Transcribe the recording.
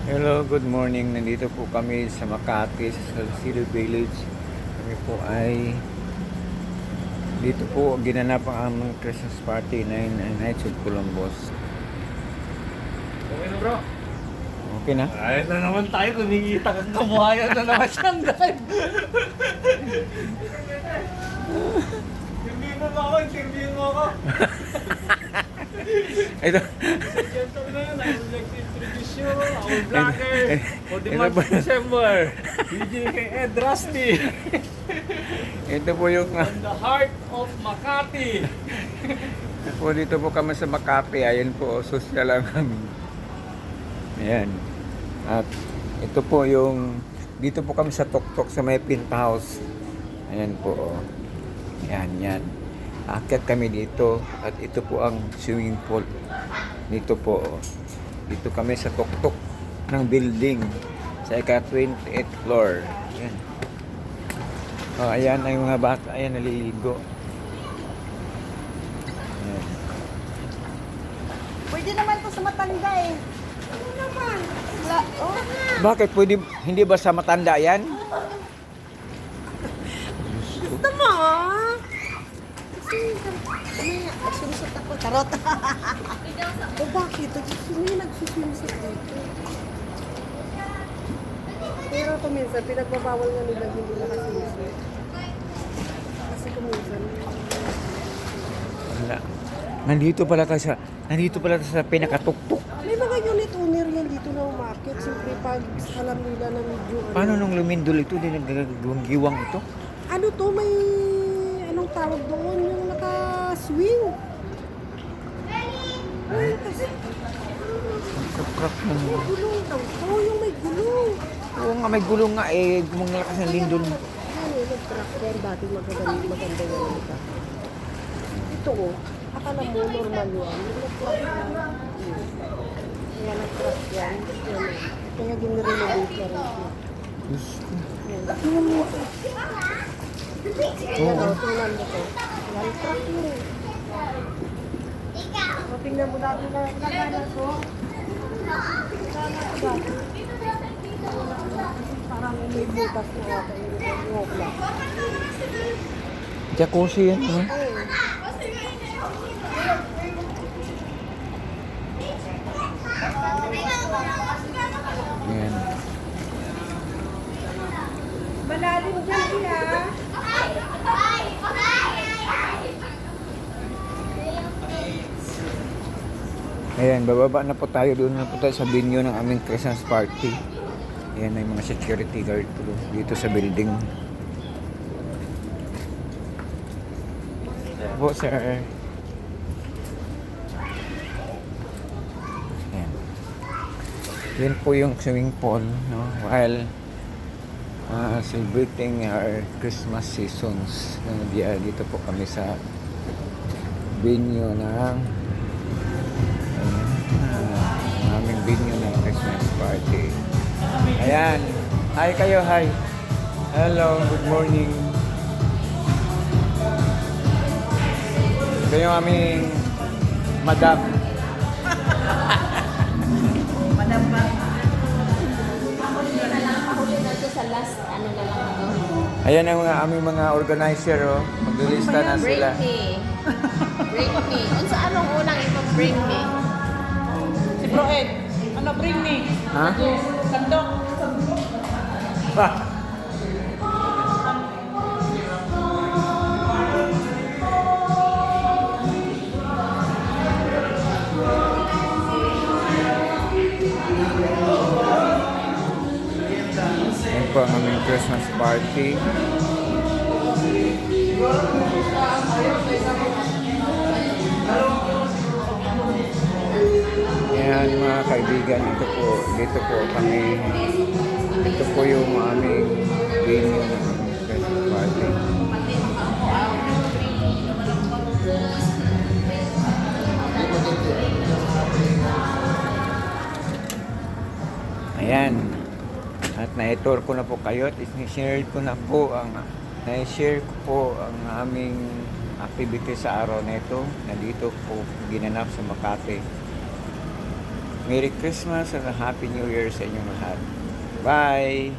Hello, good morning. Nandito po kami sa Makati, sa Salcedo Village. Kami po ay dito po ginanap ang aming Christmas party na Knights of Columbus. Okay na bro. Okay na? Ayun na naman tayo, kumikita kang kabuhayan na naman siyang live. Interview mo ako, interview mo ako. Ito. Gentlemen, I would like to introduce you, our vlogger for the Ito month ba? of December. DJ kay Ed Rusty. Ito po yung On the heart of Makati. po dito po kami sa Makati. Ayan po, social lang kami. Ayan. At ito po yung dito po kami sa Tuktok sa may penthouse. Ayan po. Ayan, yan. Aakyat kami dito at ito po ang swimming pool. Dito po. Dito kami sa tuktok ng building sa ika-28th floor. Ayan. Oh, ayan ay mga bata. Ayan, naliligo. Ayan. Pwede naman to sa matanda eh. Ano naman? Oh. Bakit pwede, hindi ba sa matanda yan? Gusto mo? Kasi may sumusot ako. Charot. O bakit? May nagsusumusot dito. Pero kuminsan, pinagbabawal nga nila hindi nakasumusot. Kasi kuminsan, Wala. Nandito pala tayo sa pinakatuktok. may mga unit owner yan dito na umakit. Siyempre pag alam nila na medyo Paano nung lumindol ito, di nagagawang ito? ano to, may anong tawag doon, yung naka-swing. Ay, kasi Kaprak ng... may gulong daw to, yung may gulong. Oo nga, may gulong nga eh. Gumanglakas ng lindol. Ano, nag-tractor dati maganda yan ito. Ito oh, akala mo normal yan. Yung nag-truck yan. Kaya nag-truck yan. Yan, oh. Kaya ginirenovate na rin siya. Diyos ko. Yan. Tingnan mo. Oo. Yan oh, tingnan mo to. Yan, truck yun. O, tingnan mo dati na nagana to. Parang may butas na ata yung hopla. Jacuzzi yan, ha? Yan. Malalim dyan siya. Ayan, bababa na po tayo. Doon na po tayo sa venue ng aming Christmas party. Ayan, may mga security guard po dito sa building. Po, sir. Ayan. Yan po yung swimming pool, no? While celebrating our Christmas seasons. Dito po kami sa venue ng aming venue ng Christmas party. Ayan. Hi kayo, hi. Hello, good morning. Ito yung aming madam. Madam ba? Sa last, ano na lang ako. Ayan ang aming mga organizer, oh. Maglilista na Bring sila. me. Bring me. Kung sa anong unang ipag-bring me? Si Bro Ed, ano bring me? Ha? Sandok. Ayan po ang aming Christmas party. Ayan mga kaibigan, dito po kami, ito po yung aming venue ng Christmas party. Ayan. At na-tour ko na po kayo at i-share ko po ang aming activity sa araw na ito na dito po ginanap sa Makati. Merry Christmas and a Happy New Year sa inyong lahat. Bye!